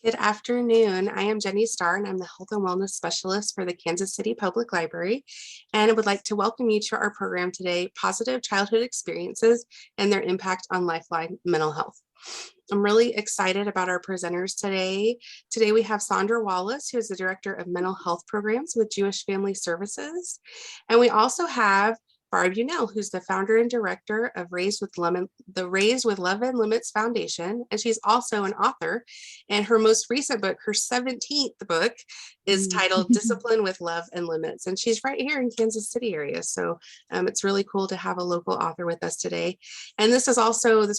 Good afternoon. I am Jenny Starr, and I'm the Health and Wellness Specialist for the Kansas City Public Library. And I would like to welcome you to our program today, Positive Childhood Experiences and Their Impact on Lifelong Mental Health. I'm really excited about our presenters today. Today we have Sandra Wallace, who is the Director of Mental Health Programs with Jewish Family Services. And we also have Barb Unell, who's the founder and director of the Raised with Love and Limits Foundation, and she's also an author. And her most recent book, her 17th book, is titled Discipline with Love and Limits, and she's right here in Kansas City area. So it's really cool to have a local author with us today. And this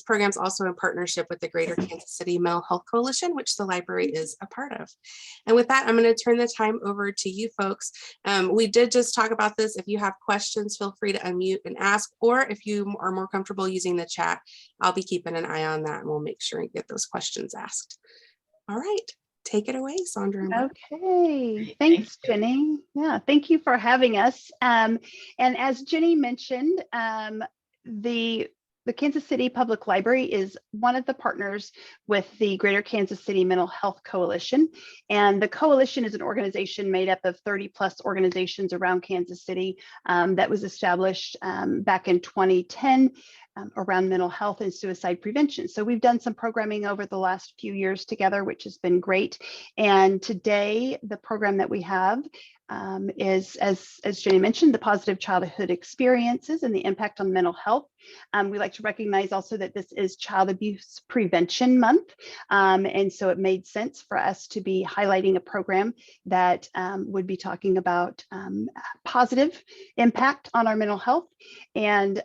program's also in partnership with the Greater Kansas City Mental Health Coalition, which the library is a part of. And with that, I'm going to turn the time over to you folks. We did just talk about this. If you have questions, feel free to unmute and ask, or if you are more comfortable using the chat, I'll be keeping an eye on that and we'll make sure and get those questions asked. All right, take it away, Sandra. Okay, thanks, Jenny. Yeah, thank you for having us. And as Jenny mentioned, the Kansas City Public Library is one of the partners with the Greater Kansas City Mental Health Coalition. And the coalition is an organization made up of 30+ organizations around Kansas City that was established back in 2010 around mental health and suicide prevention. So we've done some programming over the last few years together, which has been great. And today, the program that we have is, as Jenny mentioned, the positive childhood experiences and the impact on mental health. We like to recognize also that this is Child Abuse Prevention Month. And so it made sense for us to be highlighting a program that would be talking about positive impact on our mental health. And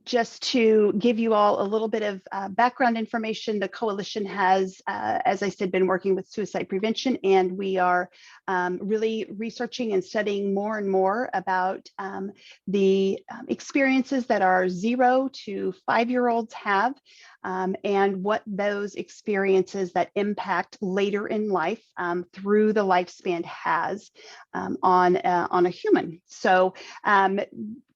just to give you all a little bit of background information, the coalition has, as I said, been working with suicide prevention, and we are really researching and studying more and more about the experiences that our 0 to 5-year-olds have, and what those experiences that impact later in life through the lifespan has on a human. So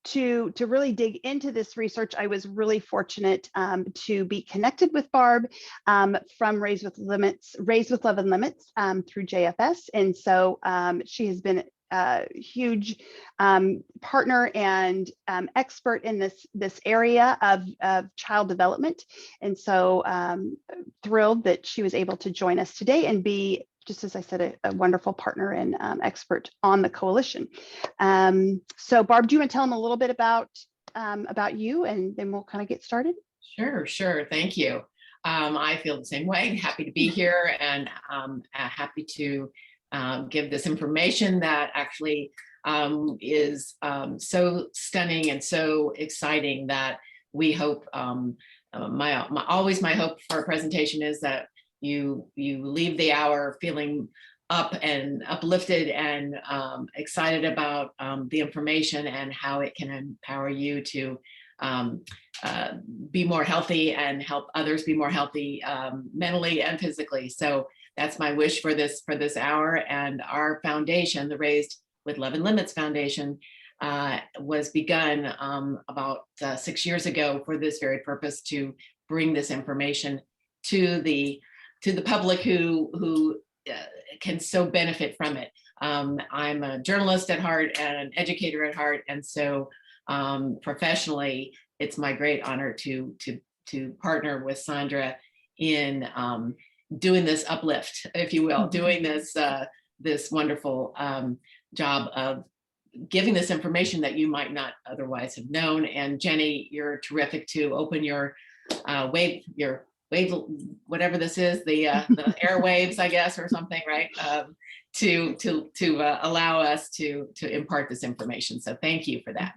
to really dig into this research, I was really fortunate to be connected with Barb from Raised with Love and Limits through JFS. And so she has been a huge partner and expert in this area of child development. And so thrilled that she was able to join us today and be, just as I said, a wonderful partner and expert on the coalition. So Barb, do you want to tell them a little bit about you, and then we'll kind of get started? Sure. Thank you. I feel the same way. Happy to be here, and happy to give this information that actually is so stunning and so exciting that we hope, always my hope for a presentation is that you leave the hour feeling up and uplifted and excited about the information and how it can empower you to be more healthy and help others be more healthy mentally and physically. So that's my wish for this hour. And our foundation, the Raised with Love and Limits Foundation, was begun about 6 years ago for this very purpose, to bring this information to the public who can so benefit from it. I'm a journalist at heart and an educator at heart, and so professionally, it's my great honor to partner with Sandra in doing this uplift, if you will, doing this wonderful job of giving this information that you might not otherwise have known. And Jenny, you're terrific to open your wave, whatever this is, the airwaves, I guess, or something, right? To allow us to impart this information. So thank you for that.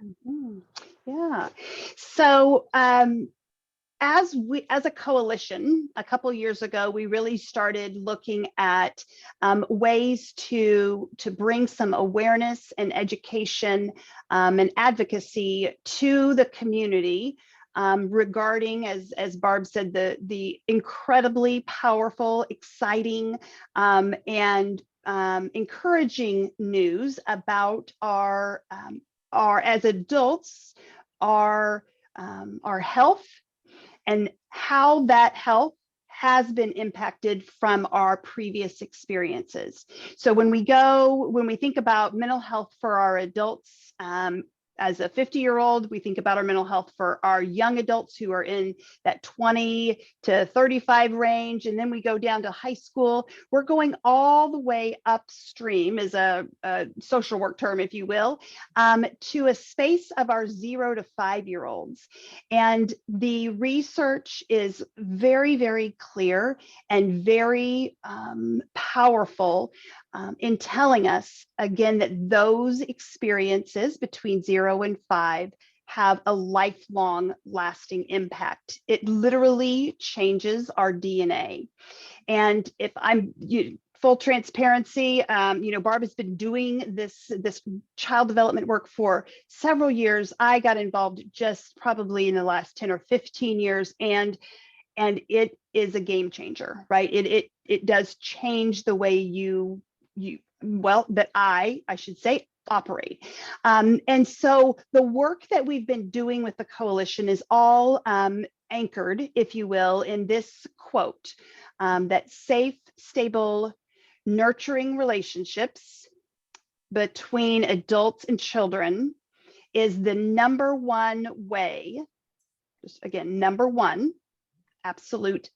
Yeah. So as a coalition, a couple years ago, we really started looking at ways to bring some awareness and education and advocacy to the community regarding, as Barb said, the incredibly powerful, exciting, and encouraging news about our as adults, our health, and how that health has been impacted from our previous experiences. So when we think about mental health for our adults, as a 50-year-old, we think about our mental health for our young adults who are in that 20 to 35 range. And then we go down to high school. We're going all the way upstream, is a social work term, if you will, to a space of our 0 to 5-year-olds. And the research is very, very clear and very powerful in telling us, again, that those experiences between 0 and 5 have a lifelong lasting impact. It literally changes our DNA. And if I'm full transparency, Barb has been doing this child development work for several years. I got involved just probably in the last 10 or 15 years, and it is a game changer, right? It does change the way I should say, operate. And so the work that we've been doing with the coalition is all anchored, if you will, in this quote, that safe, stable, nurturing relationships between adults and children is the number one way, just again, number one, absolute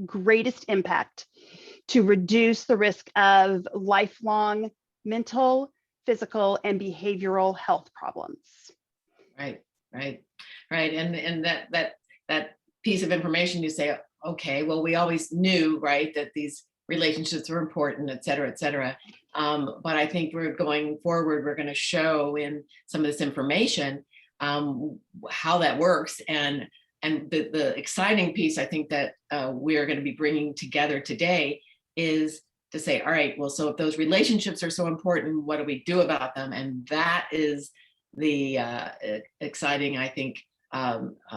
greatest impact to reduce the risk of lifelong mental, physical, and behavioral health problems. Right. And that piece of information, you say, okay, well, we always knew, right, that these relationships were important, et cetera, et cetera. But I think we're going forward, we're going to show in some of this information how that works. And the exciting piece, I think, that we're going to be bringing together today is to say, all right, well, so if those relationships are so important, what do we do about them? And that is the exciting, I think,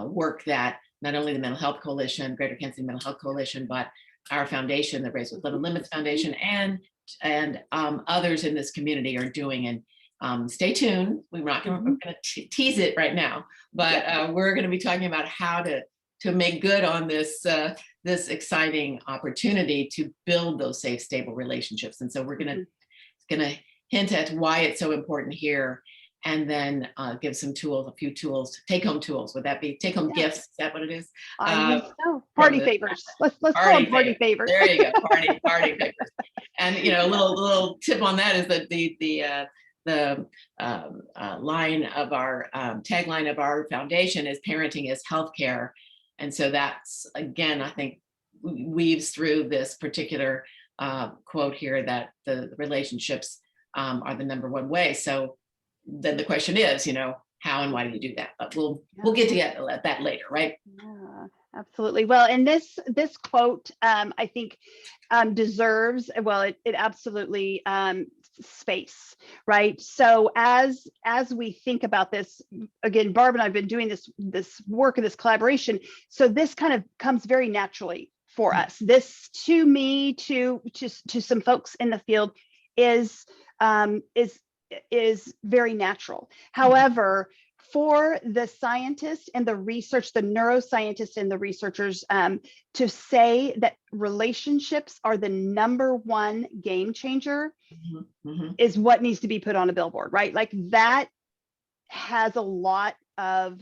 work that not only the Mental Health Coalition, Greater Kansas City Mental Health Coalition, but our foundation, the Raised with Living Limits Foundation, and others in this community are doing. And stay tuned. We're going to tease it right now, but we're going to be talking about how to make good on this this exciting opportunity to build those safe, stable relationships. And so we're going to hint at why it's so important here, and then give some tools, a few tools, take-home tools. Would that be take-home gifts? Is that what it is? I think so. Party favors. Let's call them party favors. There you go, party favors. And a little tip on that is that the line of our tagline of our foundation is parenting is healthcare. And so that's, again, I think weaves through this particular quote here that the relationships are the number one way. So then the question is, how and why do you do that? But we'll get to that later, right? Yeah, absolutely. Well, and this quote, I think deserves, well, it absolutely space, right? So as we think about this, again, Barb and I've been doing this work and this collaboration, so this kind of comes very naturally for us. This, to me, to some folks in the field, is very natural. However, for the scientists and the research, the neuroscientists and the researchers, to say that relationships are the number one game changer is what needs to be put on a billboard, right? Like, that has a lot of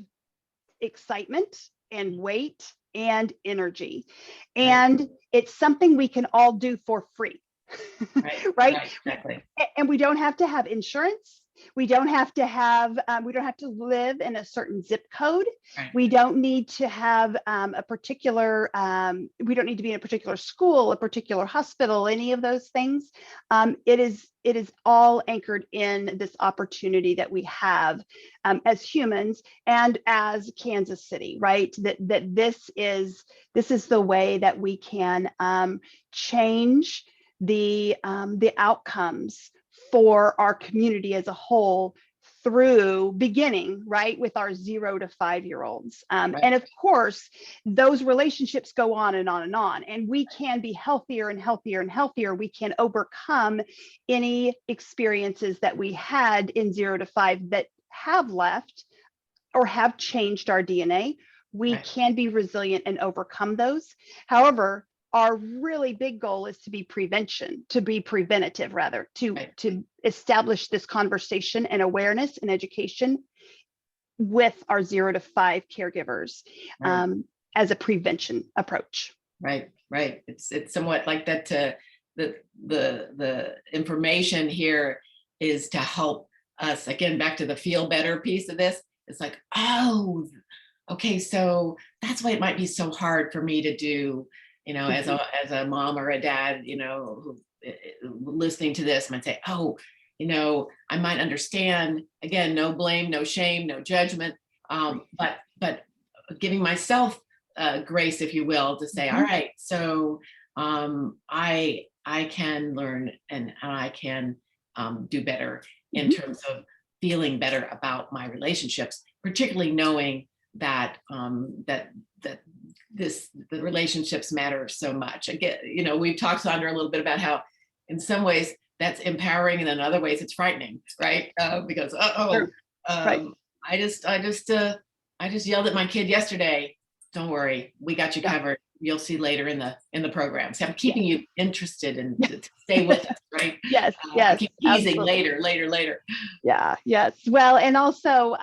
excitement and weight and energy. And it's something we can all do for free. Right? Exactly. And we don't have to have insurance. We don't have to have, we don't have to live in a certain zip code. Right. We don't need to have a particular, we don't need to be in a particular school, a particular hospital, any of those things. It is all anchored in this opportunity that we have as humans and as Kansas City, right? That this is the way that we can change the outcomes for our community as a whole, through beginning right with our 0 to 5-year-olds. And of course, those relationships go on and on and on, and we can be healthier and healthier and healthier. We can overcome any experiences that we had in 0 to 5 that have left or have changed our DNA. We can be resilient and overcome those. However, our really big goal is to be preventative rather, to establish this conversation and awareness and education with our 0 to 5 caregivers as a prevention approach. Right. It's somewhat like that. The information here is to help us, again, back to the feel better piece of this. It's like, oh, okay, so that's why it might be so hard for me to do, as a mom or a dad, who, listening to this might say, oh, I might understand. Again, no blame, no shame, no judgment, but giving myself grace, if you will, to say, all right, so I can learn and I can do better in terms of feeling better about my relationships, particularly knowing that the relationships matter so much. Again, we've talked, Sandra, a little bit about how in some ways that's empowering and in other ways it's frightening, right? Because I just yelled at my kid yesterday. Don't worry, we got you covered. You'll see later in the program. So I'm keeping you interested and to stay with us, right? Yes. Keep teasing later. Yeah. Yes. Well, and also,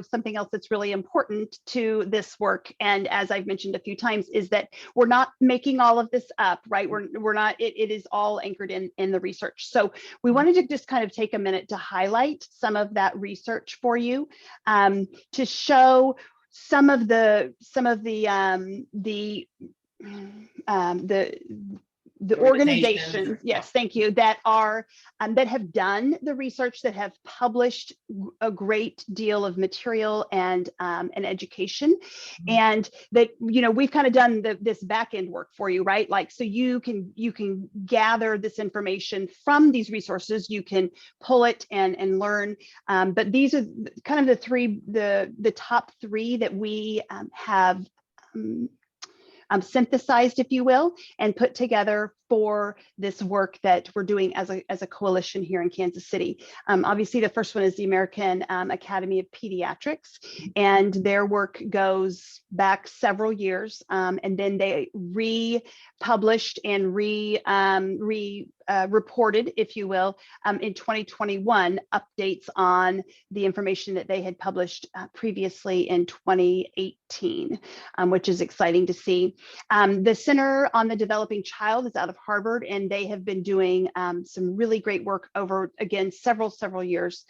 something else that's really important to this work, and as I've mentioned a few times, is that we're not making all of this up, right? We're not. It is all anchored in the research. So we wanted to just kind of take a minute to highlight some of that research for you, to show some of the organizations, yes, thank you, that are that have done the research, that have published a great deal of material and education, and that we've kind of done this back end work for you, right? Like, so you can gather this information from these resources, you can pull it and learn. But these are kind of the top 3 that we have synthesized, if you will, and put together for this work that we're doing as a coalition here in Kansas City. Obviously, the first one is the American Academy of Pediatrics, and their work goes back several years, and then they republished and reported, if you will, in 2021, updates on the information that they had published previously in 2018, which is exciting to see. The Center on the Developing Child is out of Harvard, and they have been doing some really great work over, again, several years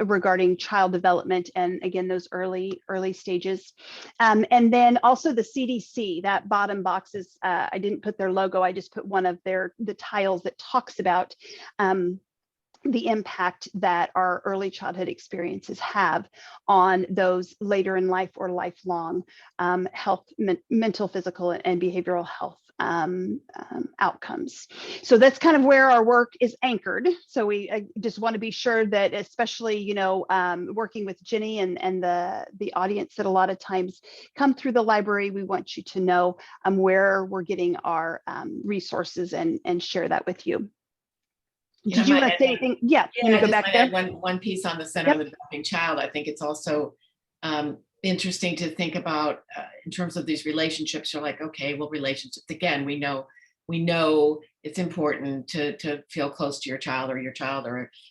regarding child development, and again, those early stages. And then also the CDC, that bottom box is, I didn't put their logo, I just put one of the tiles that talks about the impact that our early childhood experiences have on those later in life or lifelong health, mental, physical, and behavioral health outcomes. So that's kind of where our work is anchored. So I just want to be sure that, especially, working with Jenny and the audience that a lot of times come through the library, we want you to know where we're getting our resources and share that with you. Did you want to say anything? Yeah, let me go back there. One piece on the Center of the Developing Child. I think it's also interesting to think about in terms of these relationships. You're like, okay, well, relationships, again, we know it's important to feel close to your child, or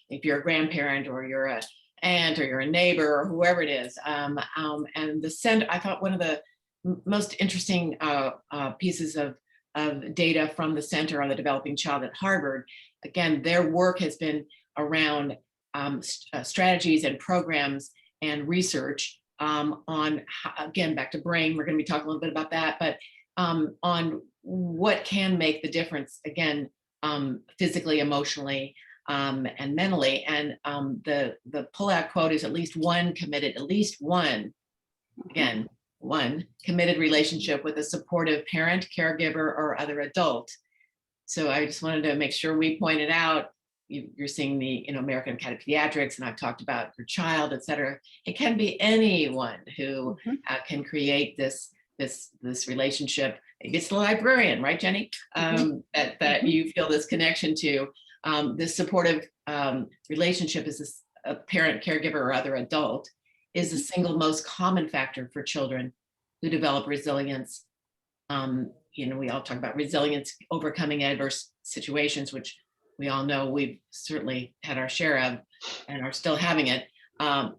if you're a grandparent, or you're an aunt, or you're a neighbor, or whoever it is. And the center, I thought one of the most interesting pieces of data from the Center on the Developing Child at Harvard. Again, their work has been around strategies and programs and research on, again, back to brain. We're going to be talking a little bit about that, but on what can make the difference, again, physically, emotionally, and mentally. And the pullout quote is at least one committed relationship with a supportive parent, caregiver, or other adult. So I just wanted to make sure we pointed out, you're seeing the American Academy of Pediatrics, and I've talked about your child, et cetera. It can be anyone who can create this relationship. Maybe it's the librarian, right, Jenny? That you feel this connection to. This supportive relationship is a parent, caregiver, or other adult is the single most common factor for children who develop resilience We all talk about resilience, overcoming adverse situations, which we all know we've certainly had our share of and are still having it.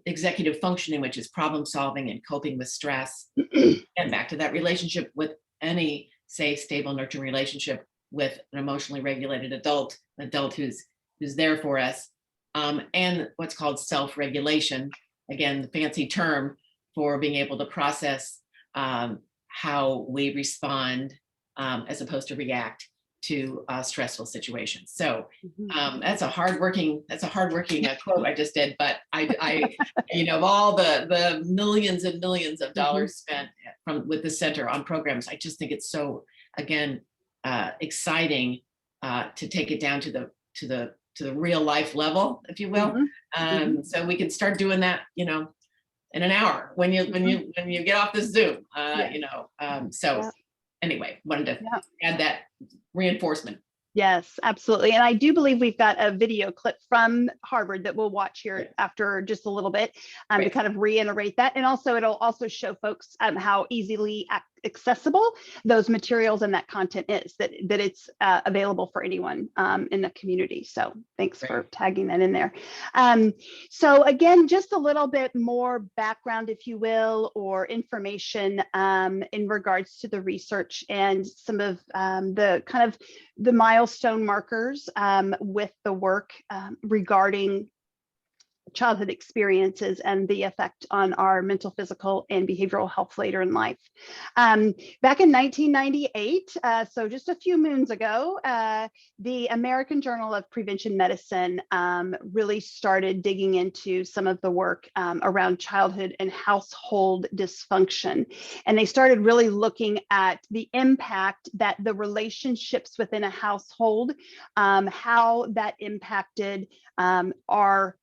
Executive functioning, which is problem solving and coping with stress. And back to that relationship with any safe, stable, nurturing relationship with an emotionally regulated adult who's there for us. And what's called self-regulation, again, the fancy term for being able to process how we respond as opposed to react to stressful situations. So that's a hardworking quote I just did, but I of all the millions and millions of dollars spent with the center on programs, I just think it's so, again, exciting to take it down to the real life level, if you will. So we can start doing that, in an hour when you get off the Zoom, anyway, wanted to add that reinforcement. Yes, absolutely. And I do believe we've got a video clip from Harvard that we'll watch here after just a little bit to kind of reiterate that. And also it'll also show folks how easily accessible those materials and that content is, that it's available for anyone in the community. So thanks for tagging that in there. So again, just a little bit more background, if you will, or information in regards to the research and some of the milestone markers with the work regarding childhood experiences and the effect on our mental, physical, and behavioral health later in life. Back in 1998, so just a few moons ago, the American Journal of Prevention Medicine really started digging into some of the work around childhood and household dysfunction. And they started really looking at the impact that the relationships within a household, how that impacted our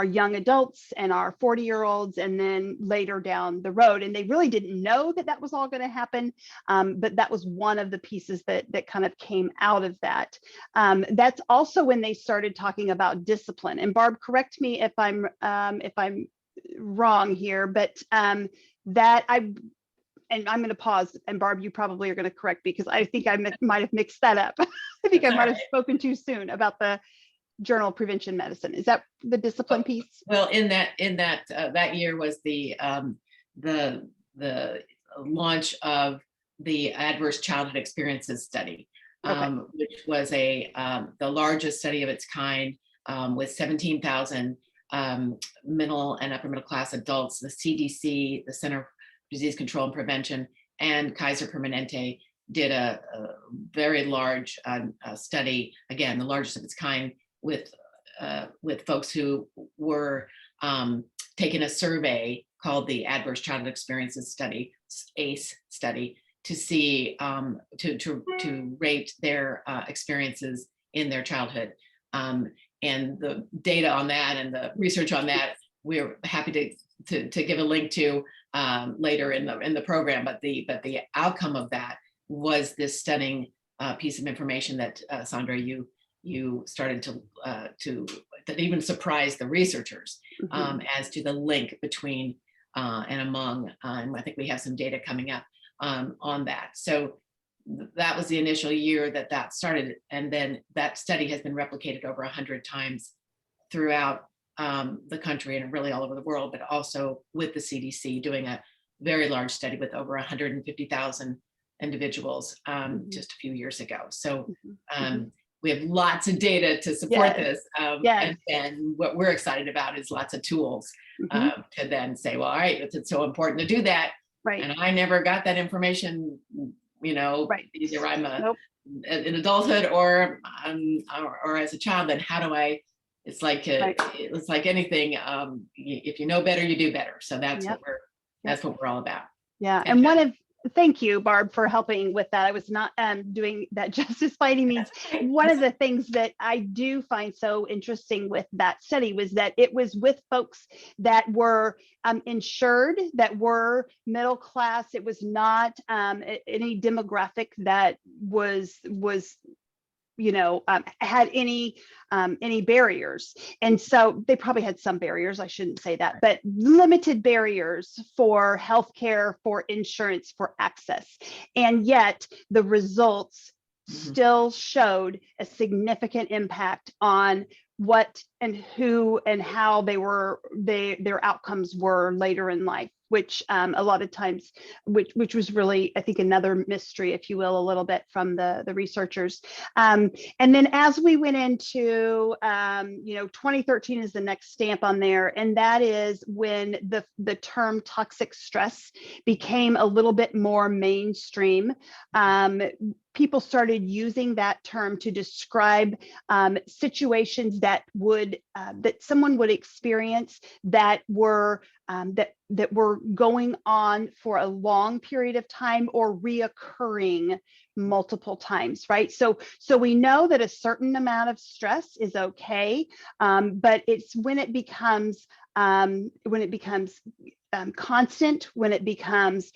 young adults and our 40-year-olds, and then later down the road. And they really didn't know that was all going to happen, but that was one of the pieces that kind of came out of that. That's also when they started talking about discipline. And Barb, correct me if I'm wrong here, but and I'm going to pause, and Barb, you probably are going to correct me because I think I might have mixed that up. I think I might have spoken too soon about the Journal of Prevention Medicine. Is that the discipline piece? Well, in that year was the launch of the Adverse Childhood Experiences Study, which was the largest study of its kind, with 17,000 middle and upper middle class adults. The CDC, the Center for Disease Control and Prevention, and Kaiser Permanente did a very large study, again, the largest of its kind, with folks who were taking a survey called the Adverse Childhood Experiences Study, ACE study, to see to rate their experiences in their childhood. And the data on that and the research on that, we're happy to give a link to later in the program. But the outcome of that was this stunning piece of information that Sandra, you started to that even surprised the researchers as to the link between and among, and I think we have some data coming up on that. So that was the initial year that started, and then that study has been replicated over 100 times throughout the country and really all over the world, but also with the CDC doing a very large study with over 150,000 individuals just a few years ago. So we have lots of data to support this. And what we're excited about is lots of tools to then say, well, all right, it's so important to do that. Right. And I never got that information, either I'm in adulthood or as a child, then how do I, it's like anything, if you know better, you do better. So that's what we're all about. Yeah. And thank you, Barb, for helping with that. I was not doing that justice by any means. One of the things that I do find so interesting with that study was that it was with folks that were insured, that were middle class. It was not any demographic that was had any barriers. And so they probably had some barriers, I shouldn't say that, but limited barriers for healthcare, for insurance, for access. And yet the results still showed a significant impact on what and who and how their outcomes were later in life, which a lot of times, which was really, I think, another mystery, if you will, a little bit from the researchers. And then as we went into, 2013 is the next stamp on there, and that is when the term toxic stress became a little bit more mainstream. People started using that term to describe situations that someone would experience that were going on for a long period of time or reoccurring multiple times, right? So we know that a certain amount of stress is okay, but it's when it becomes constant, when it becomes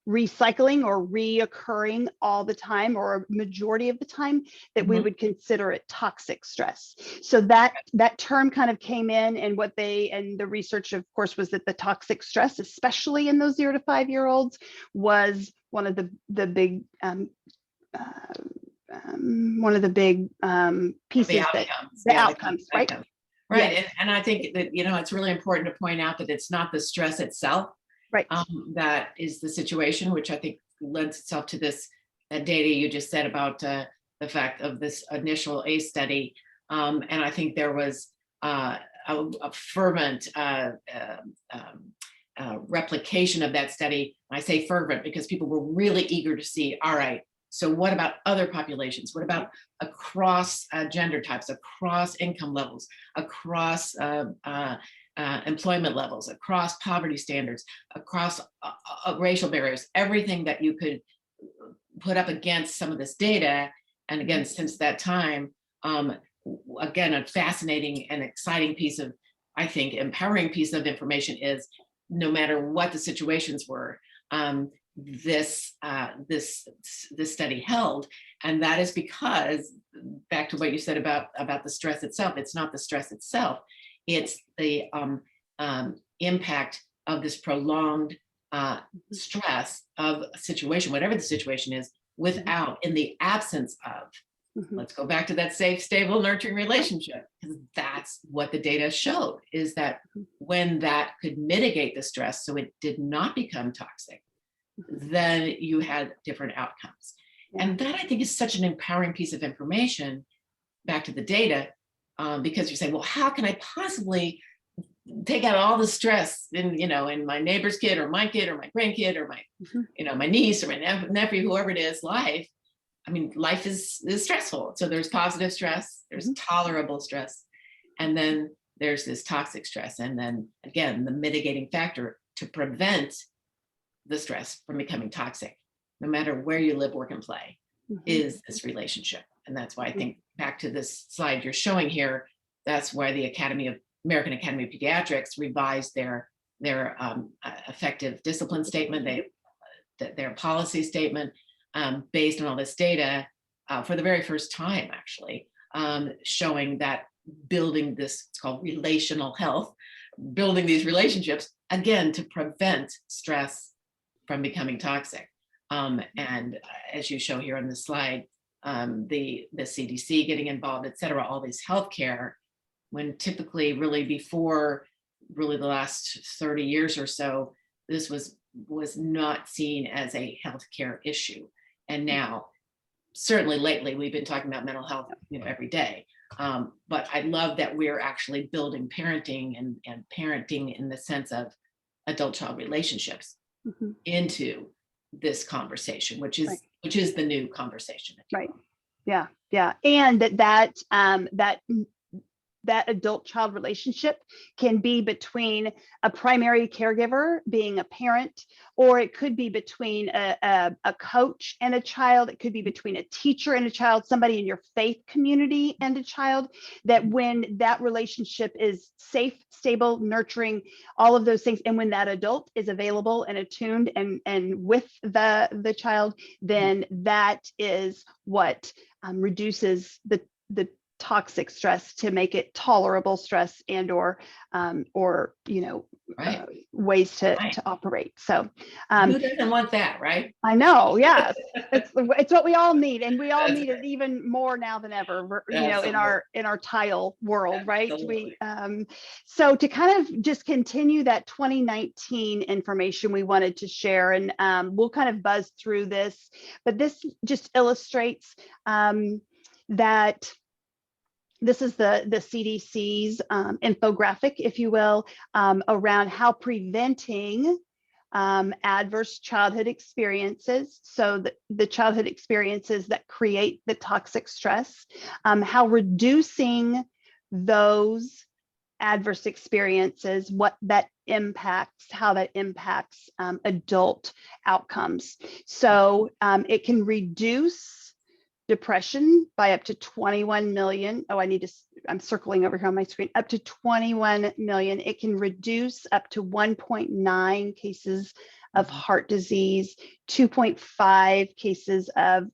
recycling or reoccurring all the time or a majority of the time that we would consider it toxic stress. So that term kind of came in, and the research, of course, was that the toxic stress, especially in those 0 to 5 year olds, was one of the big pieces, the outcomes, right? Right. Yes. And I think that, it's really important to point out that it's not the stress itself, right, that is the situation, which I think lends itself to this data you just said about the fact of this initial ACE study. And I think there was a fervent replication of that study. I say fervent because people were really eager to see, all right, so what about other populations? What about across gender types, across income levels, across employment levels, across poverty standards, across racial barriers, everything that you could put up against some of this data. And again, since that time, again, a fascinating and exciting piece of, I think, empowering piece of information is no matter what the situations were, this study held. And that is because, back to what you said about the stress itself, it's not the stress itself, it's the impact of this prolonged stress of a situation, whatever the situation is, without, in the absence of, let's go back to that safe, stable, nurturing relationship, because that's what the data showed, is that when that could mitigate the stress so it did not become toxic, then you had different outcomes. And that, I think, is such an empowering piece of information, back to the data, because you say, well, how can I possibly take out all the stress in my neighbor's kid or my grandkid or my, my niece or my nephew, whoever it is, life. I mean, life is stressful. So there's positive stress, there's tolerable stress, and then there's this toxic stress. And then again, the mitigating factor to prevent the stress from becoming toxic, no matter where you live, work, and play, is this relationship. And that's why I think, back to this slide you're showing here, that's why the American Academy of Pediatrics revised their effective discipline statement, their policy statement, based on all this data, for the very first time, actually, showing that building this, it's called relational health, building these relationships, again, to prevent stress from becoming toxic. And as you show here on the slide, the CDC getting involved, et cetera, all these healthcare, when typically really before really the last 30 years or so, this was not seen as a healthcare issue. And now, certainly lately, we've been talking about mental health, every day. But I love that we're actually building parenting and parenting in the sense of adult-child relationships into this conversation, which is the new conversation. Right. Yeah. And that that adult-child relationship can be between a primary caregiver, being a parent, or it could be between a coach and a child. It could be between a teacher and a child, somebody in your faith community and a child, that when that relationship is safe, stable, nurturing, all of those things, and when that adult is available and attuned and with the child, then that is what reduces the toxic stress to make it tolerable stress and or ways to operate. So who doesn't want that, right? I know, yes, it's what we all need, and we all need it even more now than ever, in our tile world, right? So to kind of just continue that 2019 information we wanted to share, and we'll kind of buzz through this, but this just illustrates that this is the CDC's infographic, if you will, around how preventing adverse childhood experiences, so the childhood experiences that create the toxic stress, how reducing those adverse experiences, how that impacts adult outcomes. So it can reduce depression by up to 21 million. I'm circling over here on my screen, up to 21 million. It can reduce up to 1.9 cases of heart disease, 2.5 cases of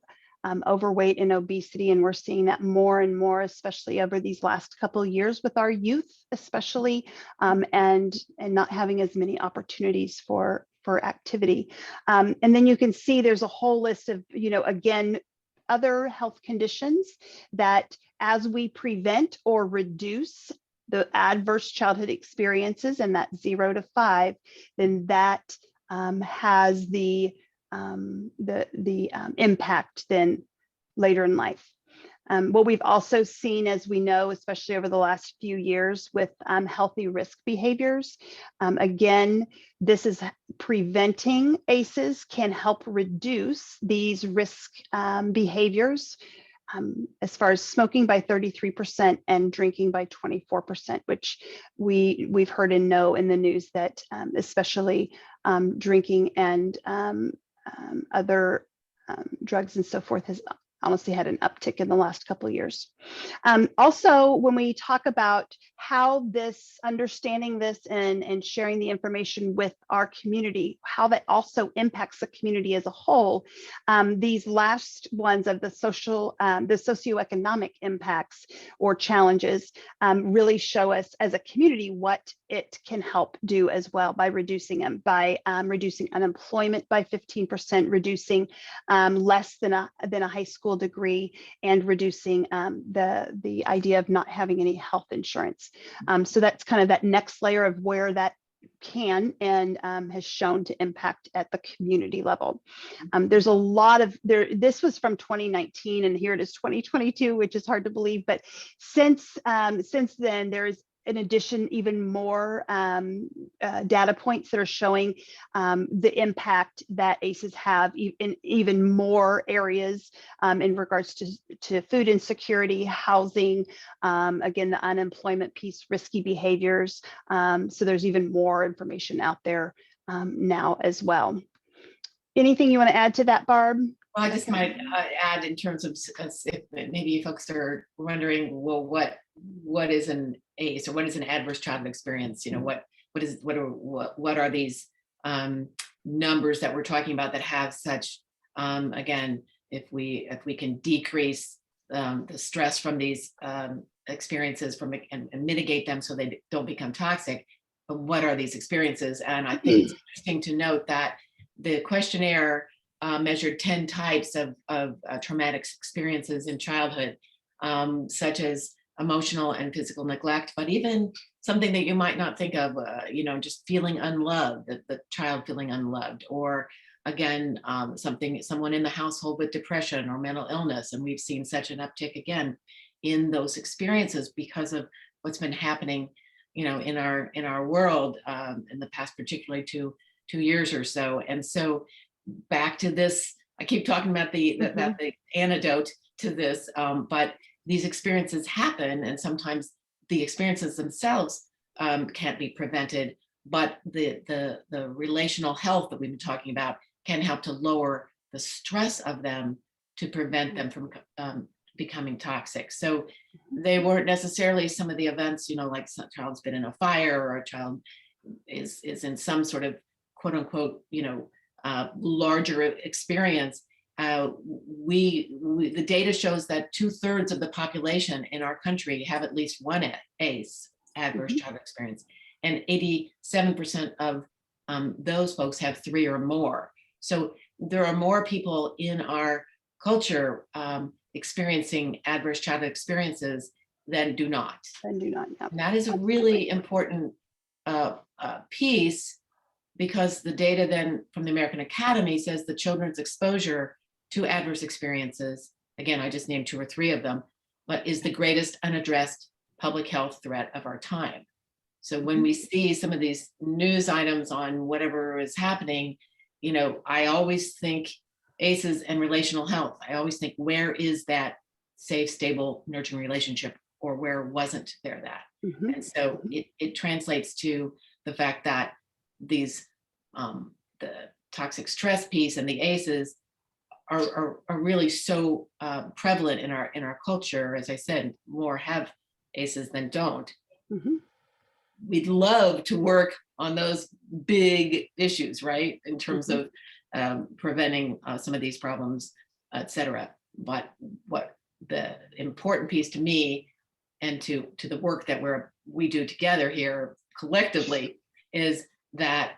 overweight and obesity. And we're seeing that more and more, especially over these last couple of years with our youth, especially, and not having as many opportunities for activity. And then you can see there's a whole list of, again, other health conditions that as we prevent or reduce the adverse childhood experiences in that 0 to 5, then that has the impact then later in life. What we've also seen, as we know, especially over the last few years with healthy risk behaviors, again, this is preventing ACEs can help reduce these risk behaviors, as far as smoking by 33% and drinking by 24%, which we've heard and know in the news that especially drinking and other drugs and so forth has honestly had an uptick in the last couple of years. Also, when we talk about how understanding this and sharing the information with our community, how that also impacts the community as a whole, these last ones of the socioeconomic impacts or challenges really show us as a community what it can help do as well by reducing them, by reducing unemployment by 15%, reducing less than a high school degree, and reducing the idea of not having any health insurance. So that's kind of that next layer of where that can and has shown to impact at the community level. There's a lot of this was from 2019 and here it is 2022, which is hard to believe, but since then there's in addition, even more data points that are showing the impact that ACEs have in even more areas in regards to food insecurity, housing, again, the unemployment piece, risky behaviors. So there's even more information out there now as well. Anything you want to add to that, Barb? Well, I just might add in terms of if maybe folks are wondering, well, what is an ACE or what is an adverse childhood experience? What are these numbers that we're talking about that have such again, if we can decrease the stress from these experiences and mitigate them so they don't become toxic, but what are these experiences? And I think it's interesting to note that the questionnaire measured 10 types of traumatic experiences in childhood, such as emotional and physical neglect, but even something that you might not think of, just feeling unloved, the child feeling unloved, or again, someone in the household with depression or mental illness. And we've seen such an uptick again in those experiences because of what's been happening, in our world in the past, particularly 2 years or so. And so back to this, I keep talking about about the antidote to this, but these experiences happen, and sometimes the experiences themselves can't be prevented, but the relational health that we've been talking about can help to lower the stress of them to prevent them from becoming toxic. So they weren't necessarily some of the events, like some child's been in a fire, or a child is in some sort of quote unquote, larger experience. The data shows that 2/3 of the population in our country have at least one ACE, adverse childhood experience, and 87% of those folks have 3 or more. So there are more people in our culture experiencing adverse childhood experiences than do not. Yeah. And that is a really important piece, because the data then from the American Academy says the children's exposure to adverse experiences, again, I just named 2 or 3 of them, but is the greatest unaddressed public health threat of our time. So when we see some of these news items on whatever is happening, I always think ACEs and relational health. I always think, where is that safe, stable, nurturing relationship, or where wasn't there that? And so it translates to the fact that these the toxic stress piece and the ACEs are really so prevalent in our culture. As I said, more have ACEs than don't. We'd love to work on those big issues, right, in terms of preventing some of these problems, et cetera. But what the important piece to me, and to the work that we do together here collectively, is that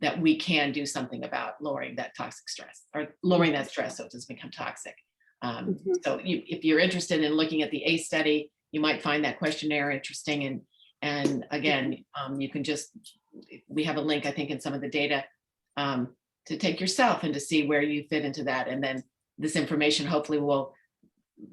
that we can do something about lowering that toxic stress, or lowering that stress so it doesn't become toxic. So if you're interested in looking at the ACE study, you might find that questionnaire interesting. And again, you can we have a link, I think, in some of the data to take yourself and to see where you fit into that. And then this information hopefully will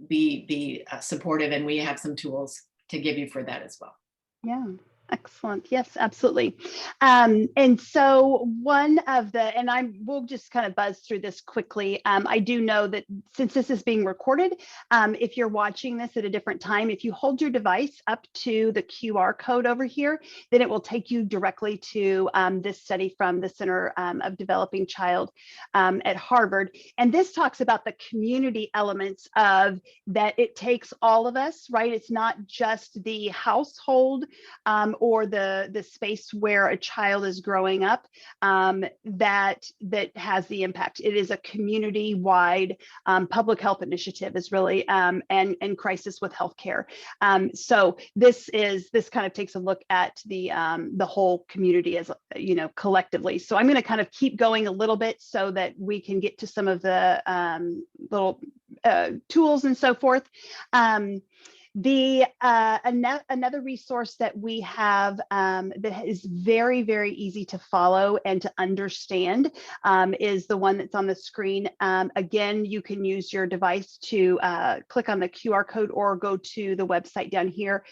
be supportive, and we have some tools to give you for that as well. Yeah. Excellent. Yes, absolutely. And so we'll just kind of buzz through this quickly. I do know that since this is being recorded, if you're watching this at a different time, if you hold your device up to the QR code over here, then it will take you directly to this study from the Center of Developing Child at Harvard. And this talks about the community elements of that. It takes all of us, right? It's not just the household or the space where a child is growing up that has the impact. It is a community-wide public health initiative, is really and crisis with healthcare. So this kind of takes a look at the whole community as collectively. So I'm going to kind of keep going a little bit so that we can get to some of the little tools and so forth. Another resource that we have that is very, very easy to follow and to understand is the one that's on the screen. Again, you can use your device to click on the QR code or go to the website down here.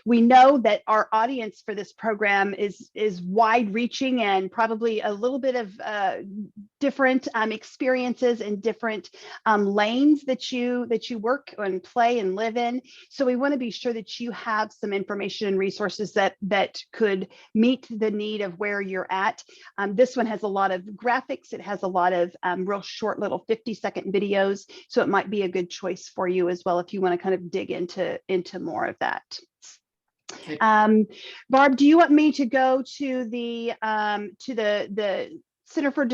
We know that our audience for this program is wide-reaching and probably a little bit of different experiences and different lanes that you work and play and live in. So we want to be sure that you have some information and resources that could meet the need of where you're at. This one has a lot of graphics. It has a lot of real short little 50-second videos. So it might be a good choice for you as well if you want to kind of dig into more of that. Barb, do you want me to go to the Center for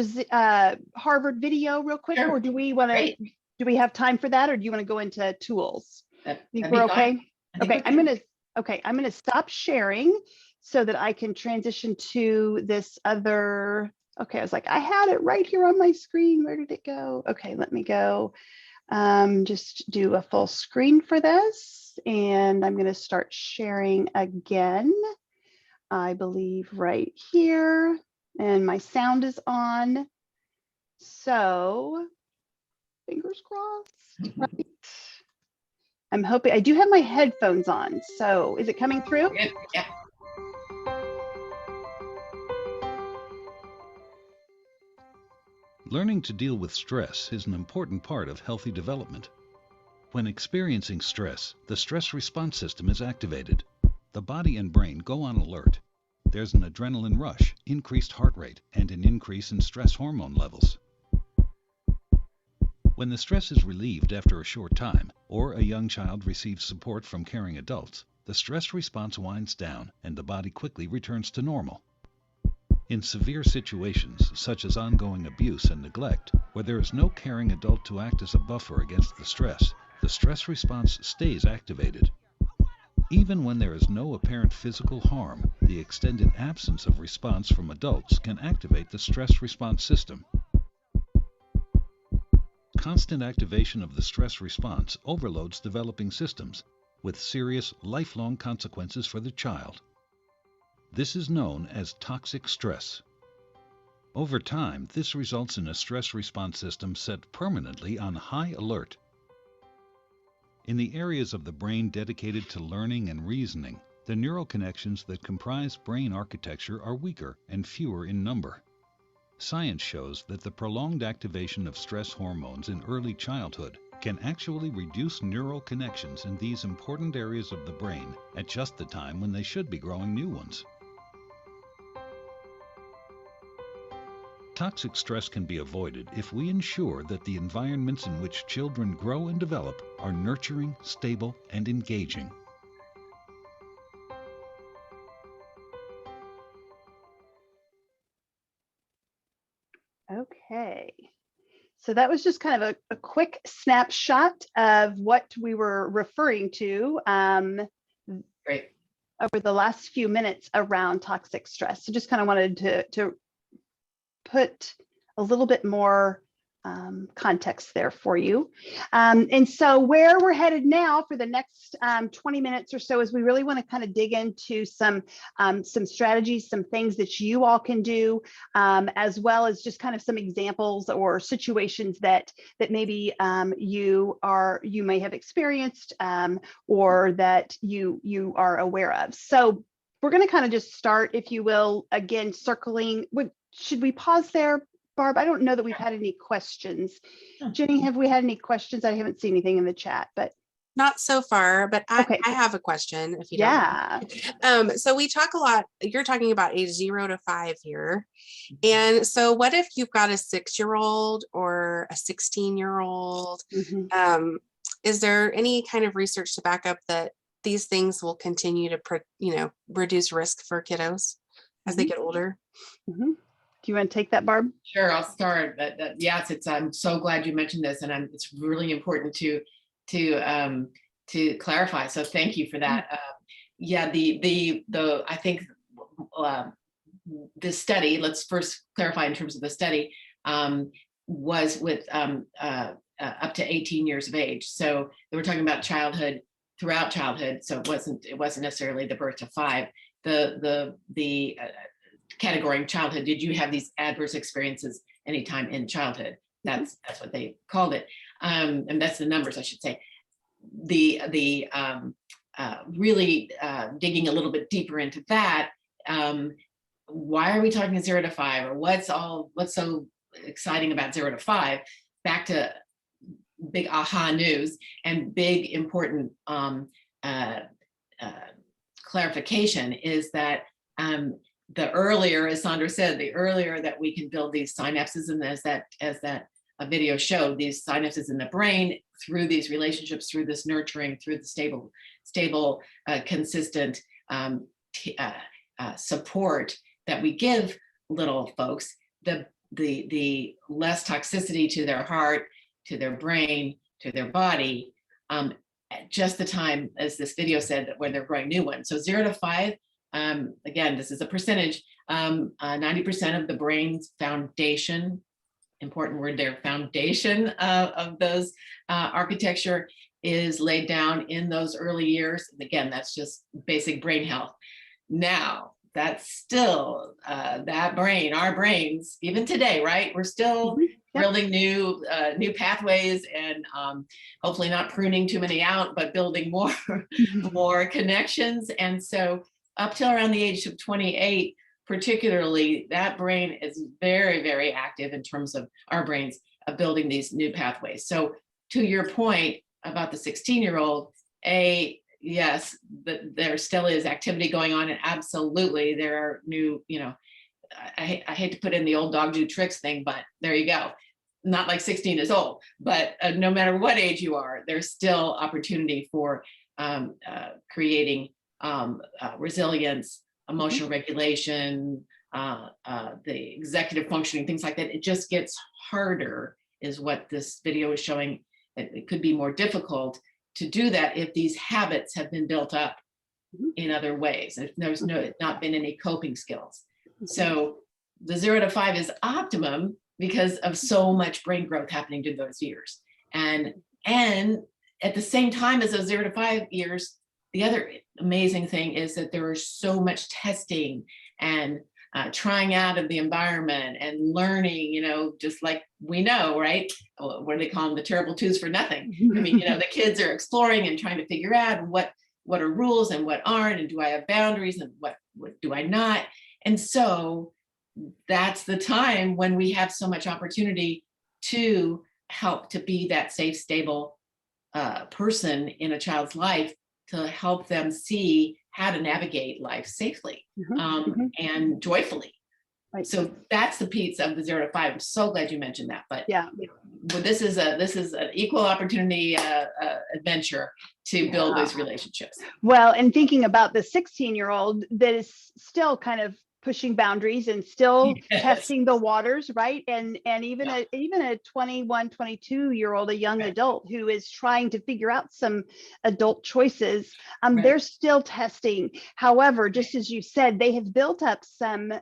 Harvard video real quick, Sure. or do we want to? Do we have time for that, or do you want to go into tools? Think we're okay? Okay, I'm gonna stop sharing so that I can transition to this other. Okay, I was like, I had it right here on my screen. Where did it go? Okay, let me go. Just do a full screen for this, and I'm gonna start sharing again. I believe right here, and my sound is on. So fingers crossed, right? I'm hoping, I do have my headphones on. So is it coming through? Yeah. Learning to deal with stress is an important part of healthy development. When experiencing stress, the stress response system is activated. The body and brain go on alert. There's an adrenaline rush, increased heart rate, and an increase in stress hormone levels. When the stress is relieved after a short time, or a young child receives support from caring adults, the stress response winds down and the body quickly returns to normal. In severe situations, such as ongoing abuse and neglect, where there is no caring adult to act as a buffer against the stress response stays activated. Even when there is no apparent physical harm, the extended absence of response from adults can activate the stress response system. Constant activation of the stress response overloads developing systems, with serious, lifelong consequences for the child. This is known as toxic stress. Over time, this results in a stress response system set permanently on high alert. In the areas of the brain dedicated to learning and reasoning, the neural connections that comprise brain architecture are weaker and fewer in number. Science shows that the prolonged activation of stress hormones in early childhood can actually reduce neural connections in these important areas of the brain at just the time when they should be growing new ones. Toxic stress can be avoided if we ensure that the environments in which children grow and develop are nurturing, stable, and engaging. Okay, so that was just kind of a quick snapshot of what we were referring to Great. over the last few minutes around toxic stress. So just kind of wanted to put a little bit more context there for you. And so where we're headed now for the next 20 minutes or so is we really want to kind of dig into some strategies, some things that you all can do, as well as just kind of some examples or situations that maybe you may have experienced or that you are aware of. So we're going to kind of just start, if you will, again, circling. Should we pause there, Barb? I don't know that we've had any questions. Jenny, have we had any questions? I haven't seen anything in the chat, but Not so far, but Okay. I have a question if you yeah. don't mind. So we talk a lot, you're talking about age 0 to 5 here. And so what if you've got a 6-year-old or a 16-year-old? Mhm. Is there any kind of research to back up that these things will continue to, reduce risk for kiddos as they get older? Mhm. Do you want to take that, Barb? Sure, I'll start. Yes, I'm so glad you mentioned this, and it's really important to clarify. So thank you for that. Yeah, I think the study. Let's first clarify in terms of the study. Was with up to 18 years of age. So they were talking about childhood, throughout childhood. So it wasn't necessarily the birth to 5. The category childhood. Did you have these adverse experiences anytime in childhood? That's what they called it, and that's the numbers, I should say. The really digging a little bit deeper into that. Why are we talking 0 to 5, or what's so exciting about 0 to 5? Back to big aha news and big important clarification is that the earlier, as Sandra said, the earlier that we can build these synapses, and as that video showed, these synapses in the brain through these relationships, through this nurturing, through the stable, consistent support that we give little folks, the less toxicity to their heart, to their brain, to their body, just the time, as this video said, when they're growing new ones. So 0 to 5. Again, this is a percentage, 90% of the brain's foundation, important word there, foundation of those architecture is laid down in those early years. And again, that's just basic brain health. Now, that's still that brain, our brains, even today, right? We're still building new pathways and hopefully not pruning too many out, but building more connections. And so up till around the age of 28, particularly, that brain is very, very active in terms of our brains of building these new pathways. So to your point, about the 16-year-old, yes, there still is activity going on, and absolutely there are new, I hate to put in the old dog do tricks thing, but there you go. Not like 16 is old, but no matter what age you are, there's still opportunity for creating resilience, emotional regulation, the executive functioning, things like that. It just gets harder, is what this video is showing. It could be more difficult to do that if these habits have been built up in other ways, if there's not been any coping skills. So the 0 to 5 is optimum because of so much brain growth happening during those years. And at the same time as those 0 to 5 years, the other amazing thing is that there is so much testing and trying out of the environment and learning, just like we know, right? What do they call them? The terrible twos for nothing. I mean, the kids are exploring and trying to figure out what are rules and what aren't, and do I have boundaries and what do I not? And so that's the time when we have so much opportunity to help to be that safe, stable person in a child's life, to help them see how to navigate life safely and joyfully. Right. So that's the piece of the 0 to 5. I'm so glad you mentioned that. But yeah, this is an equal opportunity adventure to build those relationships. Well, and thinking about the 16-year-old that is still kind of pushing boundaries and still testing the waters, right? And even a 21, 22-year-old, a young adult who is trying to figure out some adult choices, they're still testing. However, just as you said, they have built up some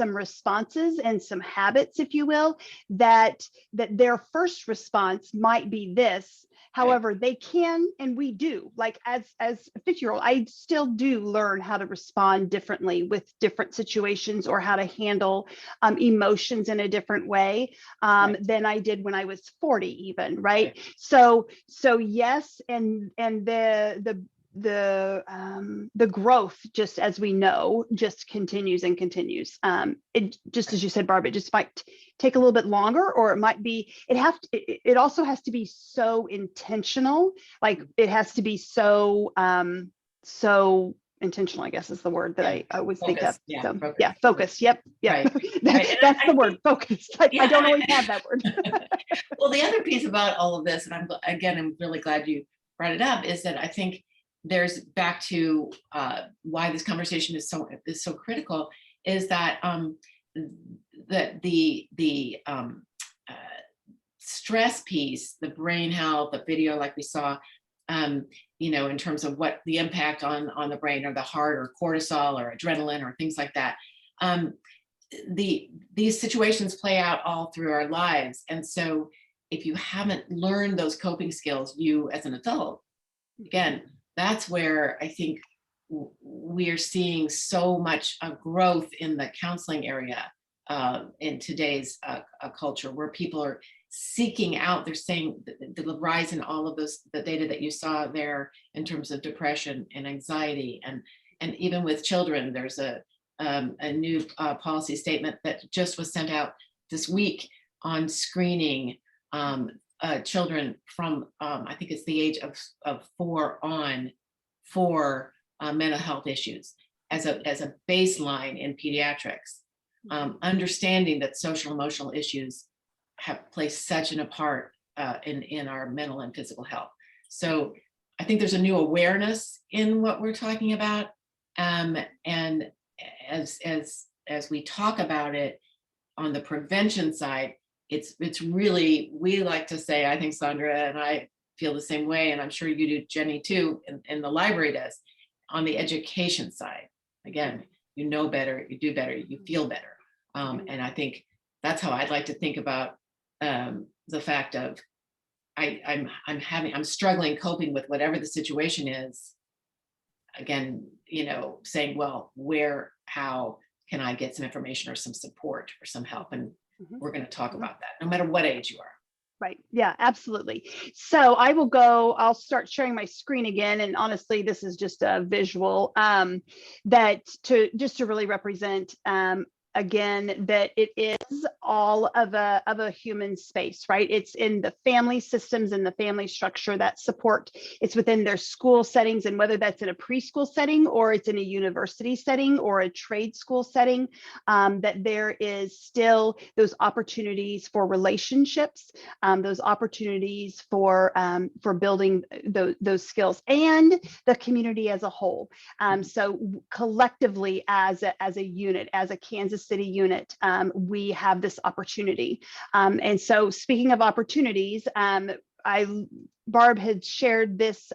responses and some habits, if you will, that their first response might be this. However, they can, and we do, like as a 50-year-old, I still do learn how to respond differently with different situations, or how to handle emotions in a different way than I did when I was 40 even, right? So yes, and the growth, just as we know, just continues and continues. It just, as you said, Barb, it just might take a little bit longer, or it might be, it also has to be so intentional. Like it has to be so intentional, I guess is the word that I always think of. Yeah, so focus. Yeah, focus. Yep. Right. That's the word, focus. I don't always have that word. Well, the other piece about all of this, and I'm really glad you brought it up, is that I think there's back to why this conversation is so critical, is that the stress piece, the brain health, the video like we saw, in terms of what the impact on the brain or the heart or cortisol or adrenaline or things like that. These situations play out all through our lives. And so if you haven't learned those coping skills, you as an adult, again, that's where I think we are seeing so much growth in the counseling area in today's culture, where people are seeking out, they're saying the rise in all of those, the data that you saw there in terms of depression and anxiety, and even with children, there's a new policy statement that just was sent out this week on screening children from I think it's the age of 4 on for mental health issues as a baseline in pediatrics, understanding that social emotional issues have played such a part in our mental and physical health. So I think there's a new awareness in what we're talking about, and as we talk about it on the prevention side, it's really, we like to say, I think Sandra and I feel the same way, and I'm sure you do, Jenny, too, and the library does, on the education side. Again, you know better, you do better, you feel better. And I think that's how I'd like to think about the fact of I'm struggling coping with whatever the situation is. Again, saying, well, how can I get some information or some support or some help? And we're going to talk about that, no matter what age you are. Right. Yeah, absolutely. So I'll start sharing my screen again. And honestly, this is just a visual that to really represent again, that it is all of a human space, right? It's in the family systems and the family structure that support. It's within their school settings, and whether that's in a preschool setting or it's in a university setting or a trade school setting, that there is still those opportunities for relationships, those opportunities for building those skills, and the community as a whole. So collectively, as a unit, as a Kansas City unit, we have this opportunity. And so, speaking of opportunities, Barb had shared this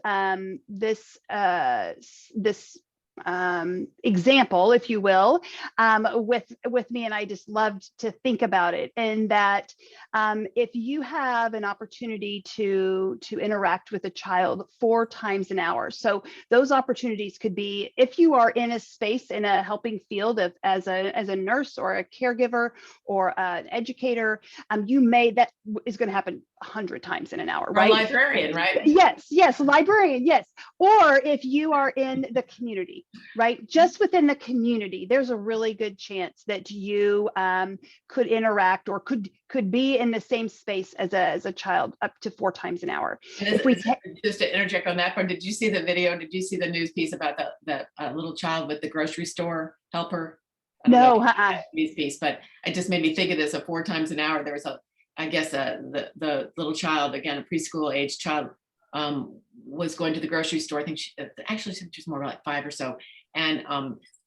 example, if you will, with me, and I just loved to think about it. And that if you have an opportunity to interact with a child 4 times an hour, so those opportunities could be if you are in a space in a helping field of as a nurse or a caregiver or an educator, that is going to happen 100 times in an hour, right? Or librarian, right? Yes, librarian, yes. Or if you are in the community, right? Just within the community, there's a really good chance that you could interact or could be in the same space as a child up to 4 times an hour. Just to interject on that part, did you see the video? Did you see the news piece about the little child with the grocery store helper? No, news piece, but it just made me think of this. 4 times an hour. There was the little child, again, a preschool age child, was going to the grocery store. I think she was more like 5 or so, and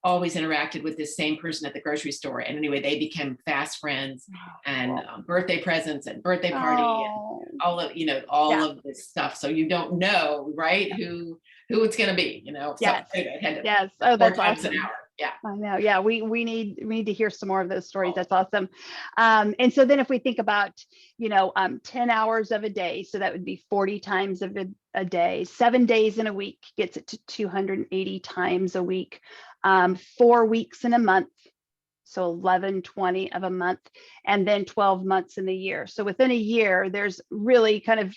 always interacted with this same person at the grocery store. And anyway, they became fast friends, and birthday presents and birthday party, and all of this stuff. So you don't know, right, who it's going to be, Yes. So Yes. Oh, that's awesome. An hour. Yeah, I know. Yeah, we need to hear some more of those stories. That's awesome. And so then if we think about 10 hours of a day, so that would be 40 times of a day. 7 days in a week gets it to 280 times a week. 4 weeks in a month, so 11, 20 of a month, and then 12 months in the year. So within a year, there's really kind of,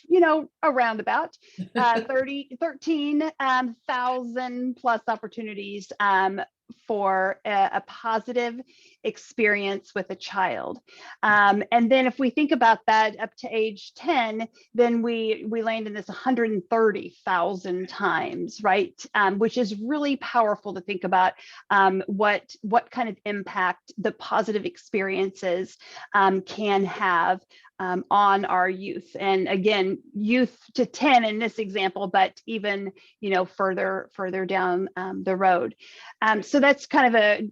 around about 13,000 plus opportunities for a positive experience with a child. And then if we think about that up to age 10, then we land in this 130,000 times, right? Which is really powerful to think about what kind of impact the positive experiences can have on our youth. And again, youth to 10 in this example, but even further down the road. So that's kind of a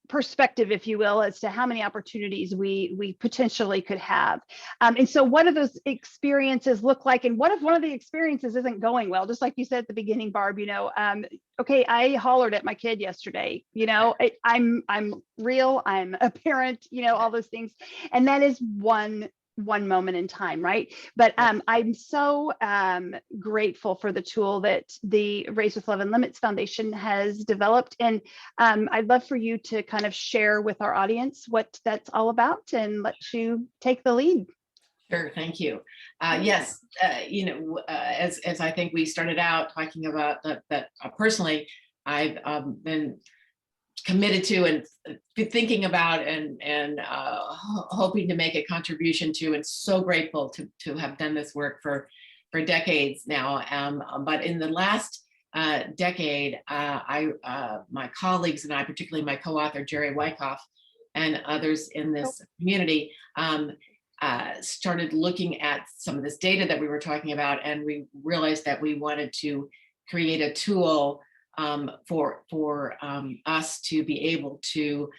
perspective, if you will, as to how many opportunities we potentially could have. And so what do those experiences look like? And what if one of the experiences isn't going well? Just like you said at the beginning, Barb, okay, I hollered at my kid yesterday, I'm real, I'm a parent, all those things. And that is one moment in time, right? But I'm so grateful for the tool that the Raised with Love and Limits Foundation has developed. And I'd love for you to kind of share with our audience what that's all about and let you take the lead. Sure, thank you. Yes, as I think we started out talking about that personally, I've been committed to and thinking about and hoping to make a contribution to, and so grateful to have done this work for decades now. But in the last decade, my colleagues and I, particularly my co-author Jerry Wyckoff and others in this community, started looking at some of this data that we were talking about, and we realized that we wanted to create a tool for us to be able to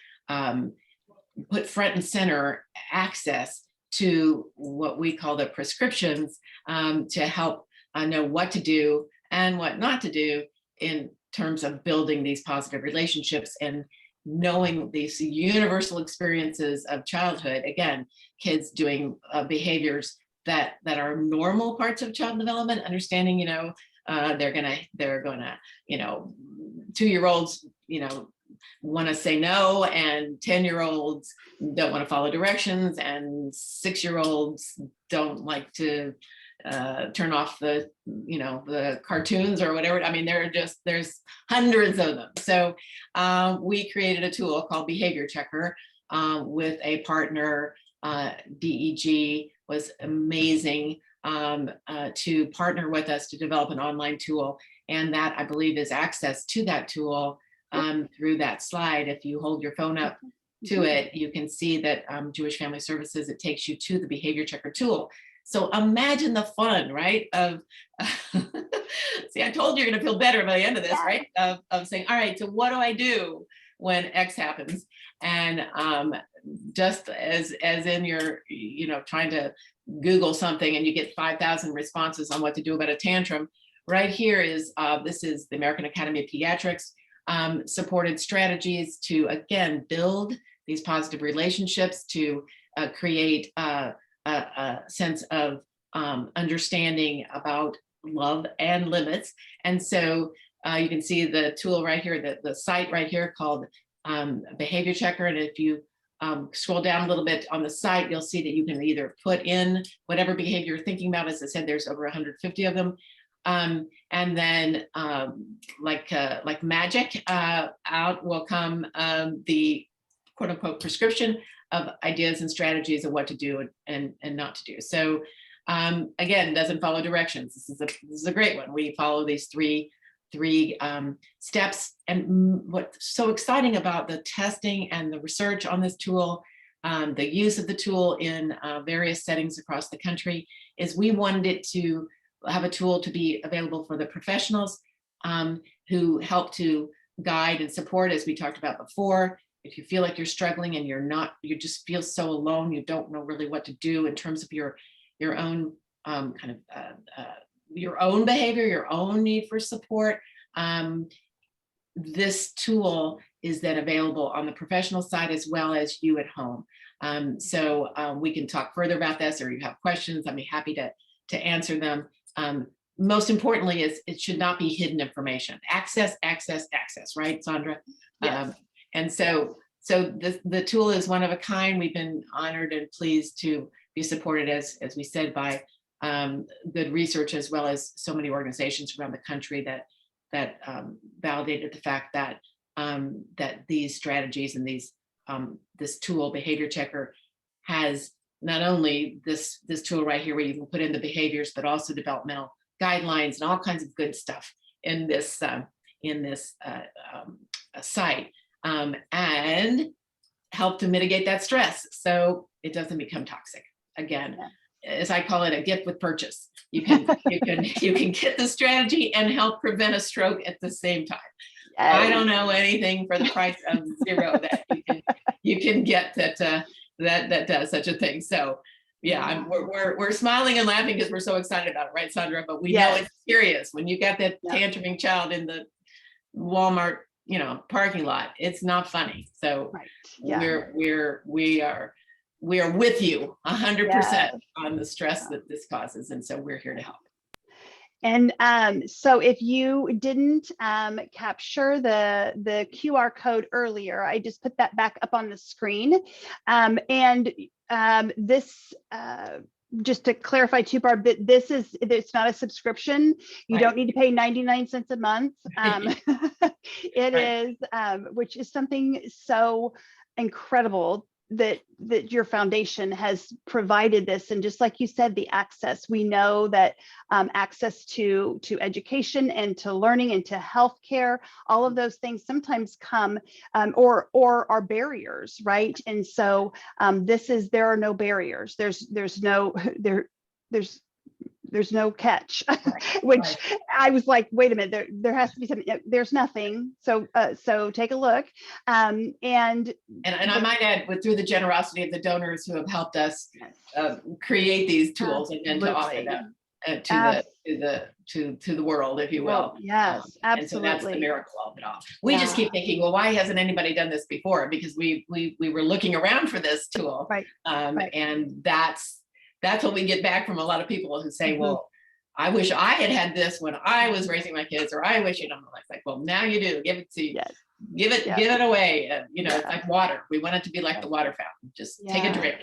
put front and center access to what we call the prescriptions, to help know what to do and what not to do in terms of building these positive relationships and knowing these universal experiences of childhood. Again, kids doing behaviors that are normal parts of child development, understanding, they're gonna 2-year-olds want to say no, and 10-year-olds don't want to follow directions, and 6-year-olds don't like to turn off the cartoons or whatever. I mean, there's hundreds of them. So we created a tool called Behavior Checker with a partner. DEG was amazing to partner with us to develop an online tool. And that, I believe, is access to that tool through that slide. If you hold your phone up to it, you can see that Jewish Family Services, it takes you to the behavior checker tool. So imagine the fun, right? Of see, I told you you're gonna feel better by the end of this, right? Of saying, all right, so what do I do when X happens? And just as in your, trying to Google something and you get 5,000 responses on what to do about a tantrum, right here is, this is the American Academy of Pediatrics supported strategies to, again, build these positive relationships, to create a sense of understanding about love and limits. And so you can see the tool right here, the site right here called Behavior Checker. And if you scroll down a little bit on the site, you'll see that you can either put in whatever behavior you're thinking about. As I said, there's over 150 of them. And then like magic, out will come the quote unquote prescription of ideas and strategies of what to do and not to do. So again, doesn't follow directions. This is a great one. We follow these three steps. And what's so exciting about the testing and the research on this tool, the use of the tool in various settings across the country, is we wanted it to have a tool to be available for the professionals who help to guide and support, as we talked about before. If you feel like you're struggling and you just feel so alone, you don't know really what to do in terms of your own your own behavior, your own need for support. This tool is then available on the professional side as well as you at home. So we can talk further about this, or you have questions, I'd be happy to answer them. Most importantly is it should not be hidden information. Access, right, Sandra? Yes. And so the tool is one of a kind. We've been honored and pleased to be supported, as we said, by good research, as well as so many organizations around the country that validated the fact that that these strategies and this tool, Behavior Checker, has not only this tool right here where you can put in the behaviors, but also developmental guidelines and all kinds of good stuff in this site, and help to mitigate that stress so it doesn't become toxic. Again, as I call it, a gift with purchase. You can get the strategy and help prevent a stroke at the same time. Yes. I don't know anything for the price of zero that you can get that does such a thing. So yeah, we're smiling and laughing because we're so excited about it, right, Sandra? But we know it's serious. When you got that tantruming child in the Walmart, parking lot, it's not funny. So we are with you 100% on the stress that this causes, and so we're here to help. And so if you didn't capture the QR code earlier, I just put that back up on the screen. This, just to clarify too, Barb, that it's not a subscription. You don't need to pay 99 cents a month. It is, which is something so incredible that your foundation has provided this. And just like you said, the access, we know that access to education and to learning and to healthcare, all of those things sometimes come or are barriers, right? And so there are no barriers. There's no catch, which I was like, wait a minute, there has to be something. There's nothing. So take a look. And I might add, through the generosity of the donors who have helped us create these tools and to offer them to the world, if you will. Well, yes, absolutely. And so that's the miracle of it all. We just keep thinking, well, why hasn't anybody done this before? Because we were looking around for this tool, and that's what we get back from a lot of people who say, well, I wish I had this when I was raising my kids, or I wish, it's like, well, now you do. Give it to you. Yes. Give it away. It's like water. We want it to be like the water fountain. Just take a drink.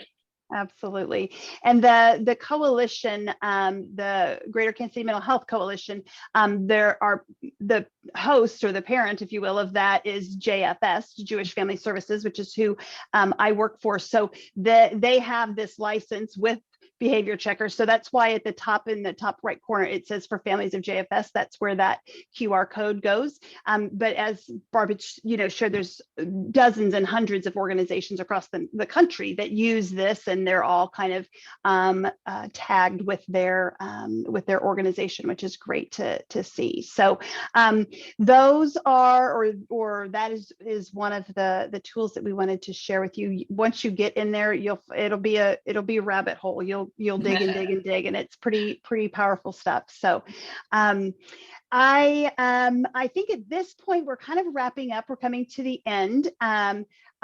Absolutely. And the coalition, the Greater Kansas City Mental Health Coalition, there are the host, or the parent, if you will, of that is JFS, Jewish Family Services, which is who I work for. So they have this license with behavior checker. So that's why at the top, in the top right corner, it says for families of JFS. That's where that QR code goes. But as Barbara, shared, there's dozens and hundreds of organizations across the country that use this, and they're all kind of tagged with their organization, which is great to see. So those are, or that is one of the tools that we wanted to share with you. Once you get in there, it'll be a rabbit hole. You'll dig and dig and dig, and it's pretty powerful stuff. So I think at this point we're kind of wrapping up. We're coming to the end.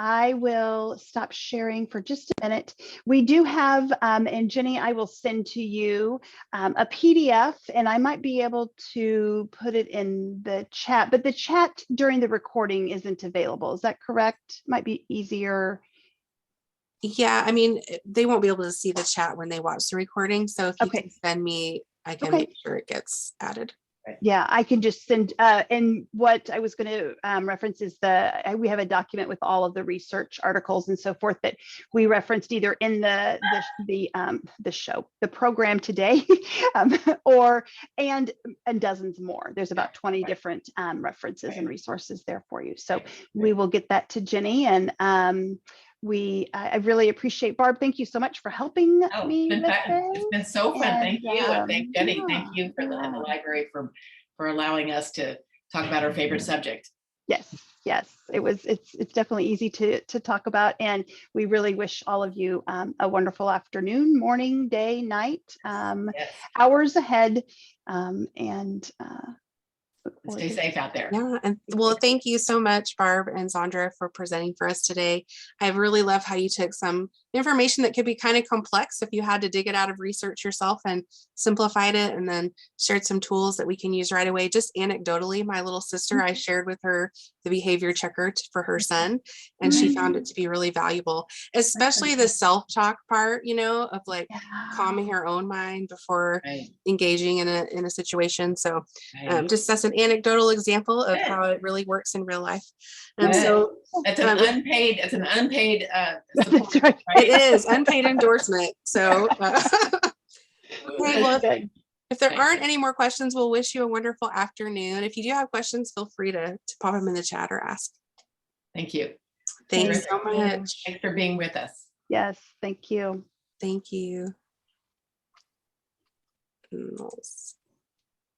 I will stop sharing for just a minute. We do have, and Jenny, I will send to you a PDF, and I might be able to put it in the chat, but the chat during the recording isn't available. Is that correct? Might be easier. Yeah, I mean, they won't be able to see the chat when they watch the recording. So if you can send me, I can make sure it gets added. Yeah, I can just send, and what I was going to reference is we have a document with all of the research articles and so forth that we referenced either in the program today, and dozens more. There's about 20 different references and resources there for you. So we will get that to Jenny, and I really appreciate, Barb. Thank you so much for helping me. It's been so fun. Thank you. And thank Jenny. Thank you for the library for allowing us to talk about our favorite subject. Yes. It's definitely easy to talk about. And we really wish all of you a wonderful afternoon, morning, day, night, hours ahead. Stay safe out there. Yeah, and well, thank you so much, Barb and Sandra, for presenting for us today. I really love how you took some information that could be kind of complex if you had to dig it out of research yourself and simplified it, and then shared some tools that we can use right away. Just anecdotally, my little sister, I shared with her the behavior checker for her son, and she found it to be really valuable, especially the self-talk part, of like calming her own mind before engaging in a situation. So just that's an anecdotal example of how it really works in real life. So it's an unpaid that's right. It is unpaid endorsement. So well, if there aren't any more questions, we'll wish you a wonderful afternoon. If you do have questions, feel free to pop them in the chat or ask. Thank you. Thanks so much. Thanks for being with us. Yes, thank you. Thank you.